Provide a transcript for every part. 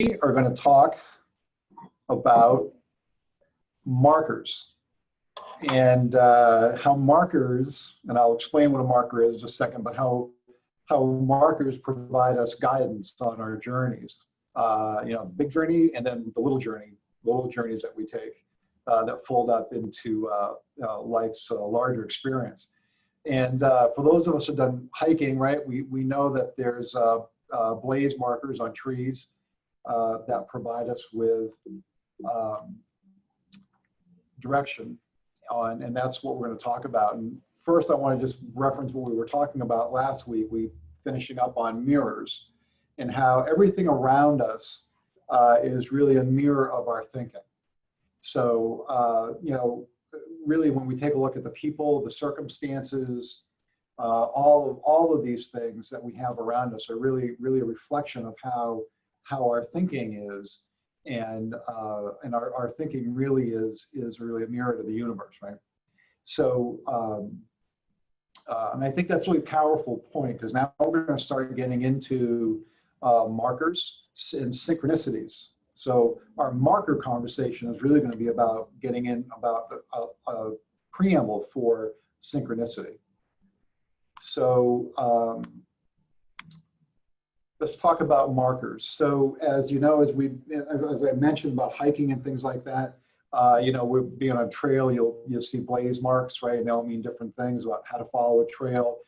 are going to talk about markers and how markers, and I'll explain what a marker is in just a second, but how markers provide us guidance on our journeys. You know, big journey and then the little journeys that we take that fold up into life's larger experience. And for those of us who've done hiking, right, we know that there's blaze markers on trees that provide us with direction on, and that's what we're going to talk about. And first, I want to just reference what we were talking about last week. We finishing up on mirrors and how everything around us is really a mirror of our thinking. So, you know, really when we take a look at the people, the circumstances, all of these things that we have around us are really a reflection of how our thinking is, and our thinking really is really a mirror to the universe, right? So, and I think that's a really powerful point, because now we're going to start getting into markers and synchronicities. So our marker conversation is really going to be about getting in about a preamble for synchronicity. So let's talk about markers. So as you know, as I mentioned about hiking and things like that, you know, we'll be on a trail, you'll see blaze marks, right? And they'll mean different things about how to follow a trail.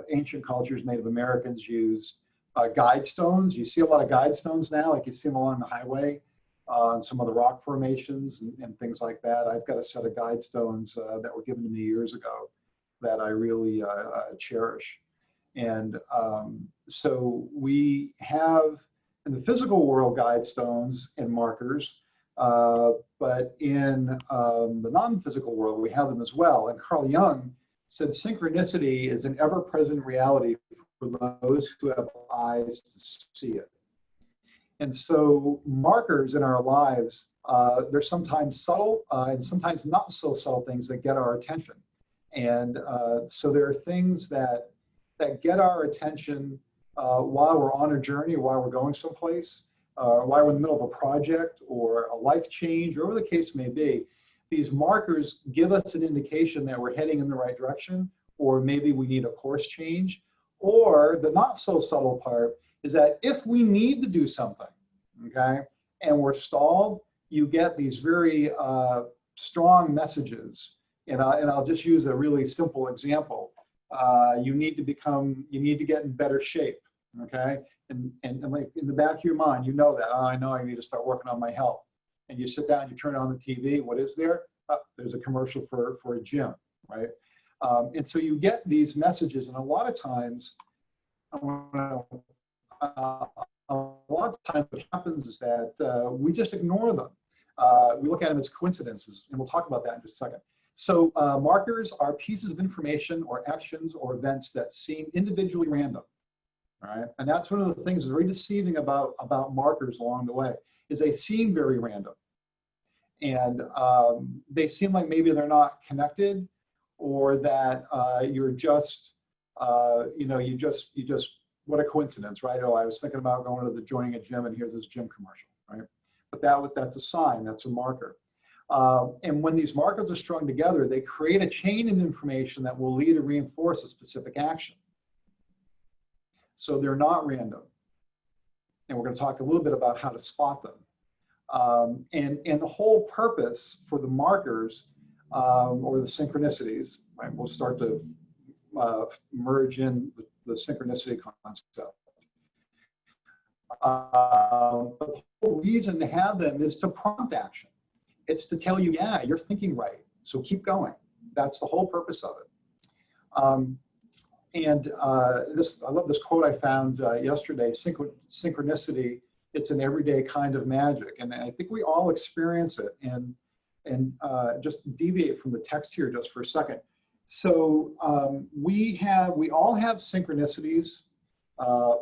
Ancient cultures, Native Americans use guide stones. You see a lot of guide stones now, like you see them along the highway, on some of the rock formations and things like that. I've got a set of guide stones that were given to me years ago that I really cherish. And so we have in the physical world guide stones and markers, but in the non-physical world we have them as well. And Carl Jung said synchronicity is an ever-present reality for those who have eyes to see it. And so markers in our lives, they're sometimes subtle and sometimes not so subtle things that get our attention. And so there are things that get our attention while we're on a journey, or while we're going someplace, while we're in the middle of a project or a life change, or whatever the case may be. These markers give us an indication that we're heading in the right direction, or maybe we need a course change. Or the not so subtle part is that if we need to do something, okay, and we're stalled, you get these very strong messages. And I'll just use a really simple example. You need to get in better shape, okay? And like in the back of your mind, you know that, oh, I know I need to start working on my health. And you sit down, you turn on the TV, what is there? There's a commercial for a gym, right? And so you get these messages, and a lot of times what happens is that we just ignore them. We look at them as coincidences, and we'll talk about that in just a second. So markers are pieces of information or actions or events that seem individually random, all right? And that's one of the things that's very deceiving about markers along the way, is they seem very random. And they seem like maybe they're not connected, or that you're just, you know, you just, what a coincidence, right? Oh, I was thinking about joining a gym, and here's this gym commercial, right? But that's a sign, that's a marker. And when these markers are strung together, they create a chain of information that will lead or reinforce a specific action. So they're not random. And we're going to talk a little bit about how to spot them. And the whole purpose for the markers or the synchronicities, right? We'll start to merge in the synchronicity concept. But the whole reason to have them is to prompt action. It's to tell you, yeah, you're thinking right, so keep going. That's the whole purpose of it. I love this quote I found yesterday, synchronicity, it's an everyday kind of magic. And I think we all experience it. And just deviate from the text here just for a second. So we all have synchronicities,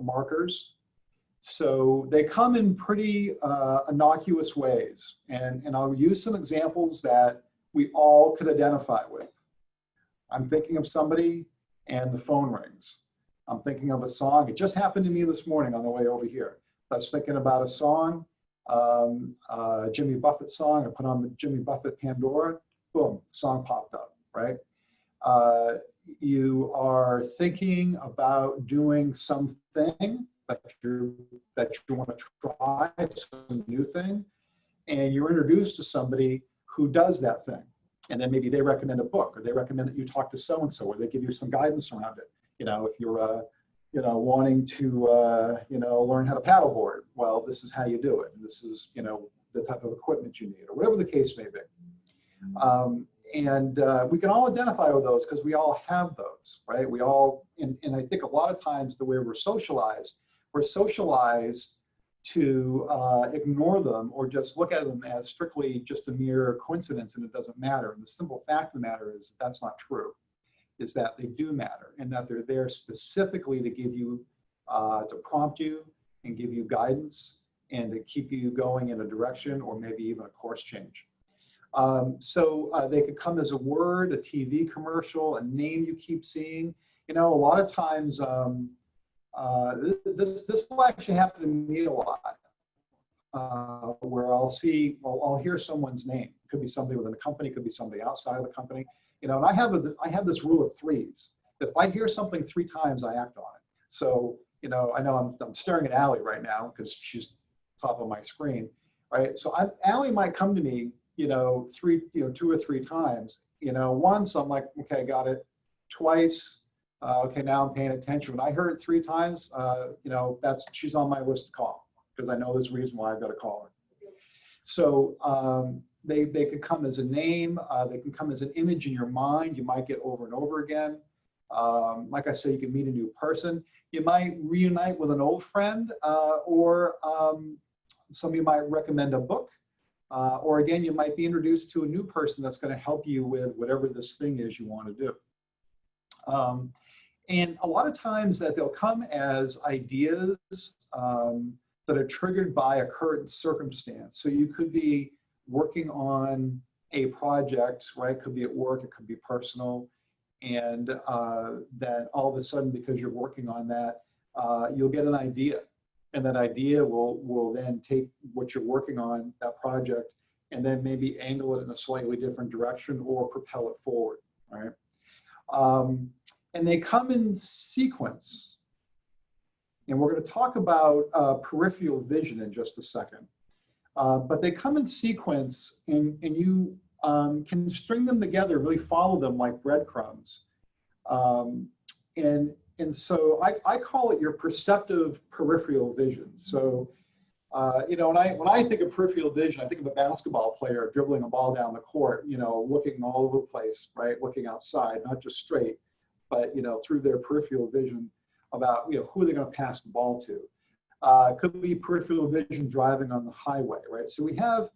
markers. So they come in pretty innocuous ways. And I'll use some examples that we all could identify with. I'm thinking of somebody and the phone rings. I'm thinking of a song. It just happened to me this morning on the way over here. I was thinking about a song, Jimmy Buffett song. I put on the Jimmy Buffett Pandora, boom, song popped up, right? You are thinking about doing something that you want to try, some new thing, and you're introduced to somebody who does that thing. And then maybe they recommend a book, or they recommend that you talk to so-and-so, or they give you some guidance around it. You know, if you're, wanting to, learn how to paddleboard, well, this is how you do it. And this is, the type of equipment you need, or whatever the case may be. We can all identify with those because we all have those, right? We all, and I think a lot of times the way we're socialized to ignore them or just look at them as strictly just a mere coincidence and it doesn't matter. And the simple fact of the matter is that's not true, is that they do matter and that they're there specifically to give you, to prompt you and give you guidance and to keep you going in a direction or maybe even a course change. They could come as a word, a TV commercial, a name you keep seeing. A lot of times, this will actually happen to me a lot, where I'll hear someone's name. It could be somebody within the company, it could be somebody outside of the company. And I have this rule of threes. That if I hear something 3 times, I act on it. So, I know I'm staring at Allie right now because she's top of my screen, right? So Allie might come to me, 2 or 3 times. Once I'm like, okay, got it. Twice, okay, now I'm paying attention. When I heard it 3 times, she's on my list to call because I know there's a reason why I've got to call her. So they could come as a name. They can come as an image in your mind. You might get over and over again. Like I say, you can meet a new person. You might reunite with an old friend, or somebody might recommend a book. Or again, you might be introduced to a new person that's going to help you with whatever this thing is you want to do. And a lot of times that they'll come as ideas that are triggered by a current circumstance. So you could be working on a project, right? It could be at work, it could be personal. And then all of a sudden, because you're working on that, you'll get an idea. And that idea will then take what you're working on, that project, and then maybe angle it in a slightly different direction or propel it forward, right? And they come in sequence. And we're going to talk about peripheral vision in just a second. But they come in sequence, and you can string them together, really follow them like breadcrumbs. And so I call it your perceptive peripheral vision. So, when I think of peripheral vision, I think of a basketball player dribbling a ball down the court, looking all over the place, right? Looking outside, not just straight, but, through their peripheral vision about, who they're going to pass the ball to. Could be peripheral vision driving on the highway, right? So we have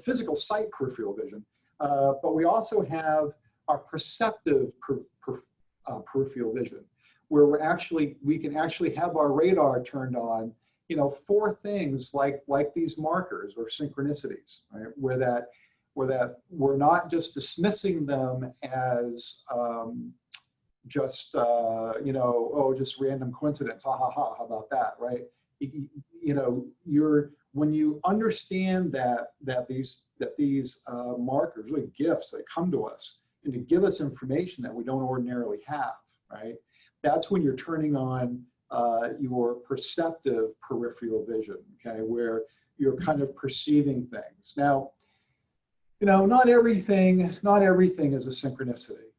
physical sight peripheral vision, but we also have our perceptive peripheral vision, where we can actually have our radar turned on, for things like these markers or synchronicities, right? Where we're not just dismissing them as just random coincidence, how about that, right? When you understand that these markers, really gifts that come to us and to give us information that we don't ordinarily have, right? That's when you're turning on your perceptive peripheral vision, okay, where you're kind of perceiving things. Now, not everything is a synchronicity.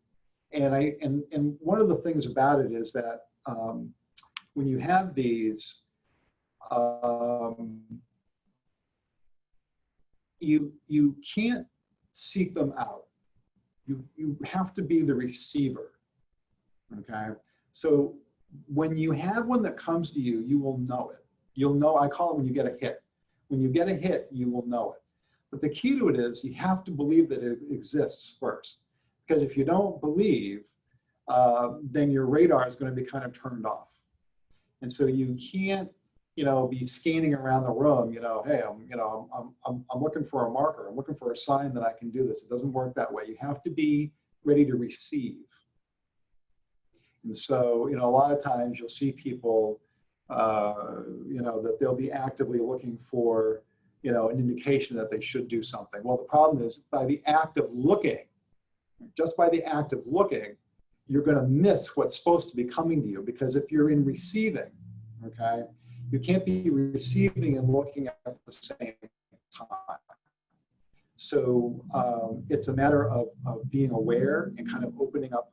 And one of the things about it is that when you have these, you can't seek them out. You have to be the receiver, okay? So when you have one that comes to you, you will know it. You'll know, I call it when you get a hit. When you get a hit, you will know it. But the key to it is you have to believe that it exists first. Because if you don't believe, then your radar is going to be kind of turned off. And so you can't, be scanning around the room, hey, I'm looking for a marker. I'm looking for a sign that I can do this. It doesn't work that way. You have to be ready to receive. And so, a lot of times you'll see people, you know, that they'll be actively looking for, you know, an indication that they should do something. Well, the problem is by the act of looking, just by the act of looking, you're going to miss what's supposed to be coming to you, because if you're in receiving, okay, you can't be receiving and looking at the same time. So it's a matter of being aware and kind of opening up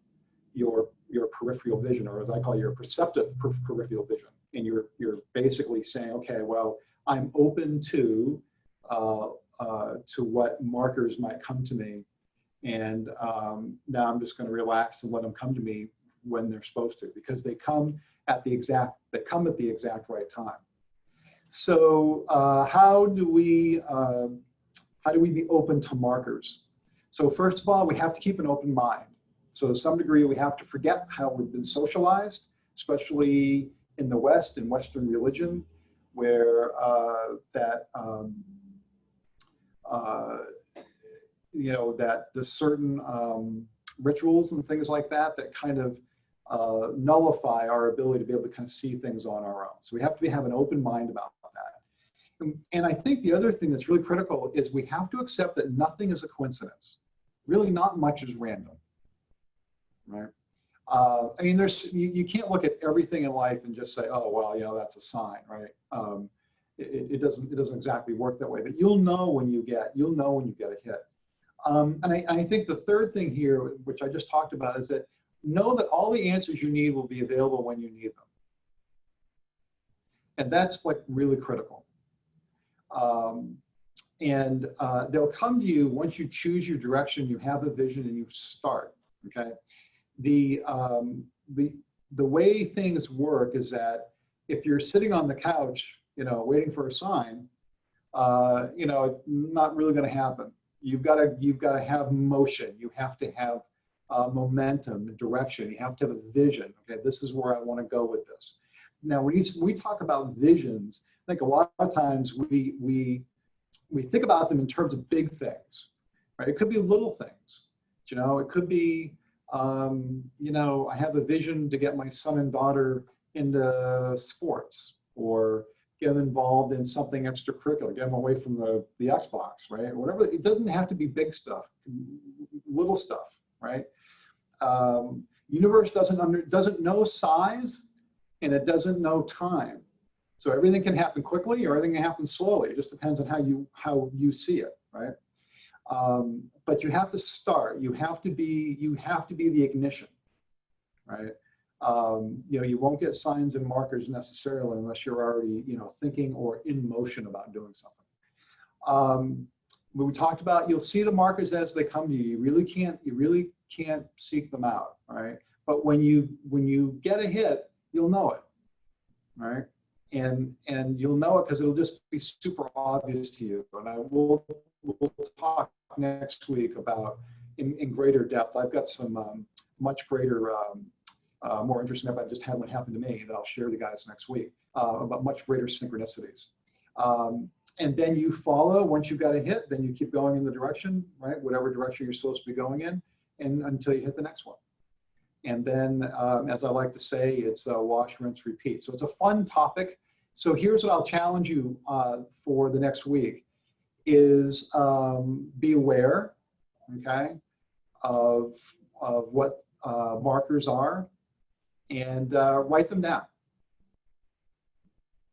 your peripheral vision, or as I call your perceptive peripheral vision. And you're basically saying, okay, well, I'm open to what markers might come to me, and now I'm just going to relax and let them come to me when they're supposed to, because they come at the exact right time. So how do we be open to markers? So first of all, we have to keep an open mind. So to some degree, we have to forget how we've been socialized, especially in the West, in Western religion, where you know, that there's certain rituals and things like that that kind of nullify our ability to be able to kind of see things on our own. So we have to have an open mind about that. And I think the other thing that's really critical is we have to accept that nothing is a coincidence. Really, not much is random, right? I mean, you can't look at everything in life and just say, oh, well, you know, that's a sign, right? It doesn't exactly work that way, but you'll know when you get a hit. And I think the third thing here, which I just talked about, is that know that all the answers you need will be available when you need them. And that's like really critical. They'll come to you once you choose your direction, you have a vision, and you start, okay? The way things work is that if you're sitting on the couch, you know, waiting for a sign, you know, it's not really going to happen. You've got to have motion. You have to have momentum, direction. You have to have a vision. Okay, this is where I want to go with this. Now, when we talk about visions, I think a lot of times we think about them in terms of big things, right? It could be little things. You know, it could be, you know, I have a vision to get my son and daughter into sports, or get them involved in something extracurricular, get them away from the Xbox, right? Whatever. It doesn't have to be big stuff, little stuff, right? Universe doesn't know size, and it doesn't know time. So everything can happen quickly, or everything can happen slowly. It just depends on how you see it, right? But you have to start. You have to be the ignition, right? You know, you won't get signs and markers necessarily unless you're already, you know, thinking or in motion about doing something. When we talked about, you'll see the markers as they come to you. You really can't seek them out, right? But when you get a hit, you'll know it, right? And you'll know it because it'll just be super obvious to you. And we'll talk next week about in greater depth. I've got some much greater, more interesting stuff. I just had one happen to me that I'll share with you guys next week about much greater synchronicities. And then you follow. Once you've got a hit, then you keep going in the direction, right? Whatever direction you're supposed to be going in, and until you hit the next one. And then, as I like to say, it's a wash, rinse, repeat. So it's a fun topic. So here's what I'll challenge you for the next week is be aware, okay, of what markers are, and write them down.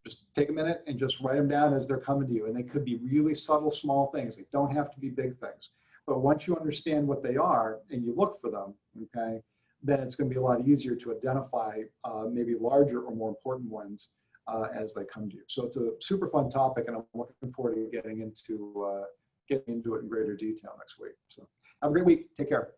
Just take a minute and just write them down as they're coming to you. And they could be really subtle, small things. They don't have to be big things. But once you understand what they are and you look for them, okay, then it's going to be a lot easier to identify maybe larger or more important ones as they come to you. So it's a super fun topic, and I'm looking forward to getting into it in greater detail next week. So have a great week. Take care.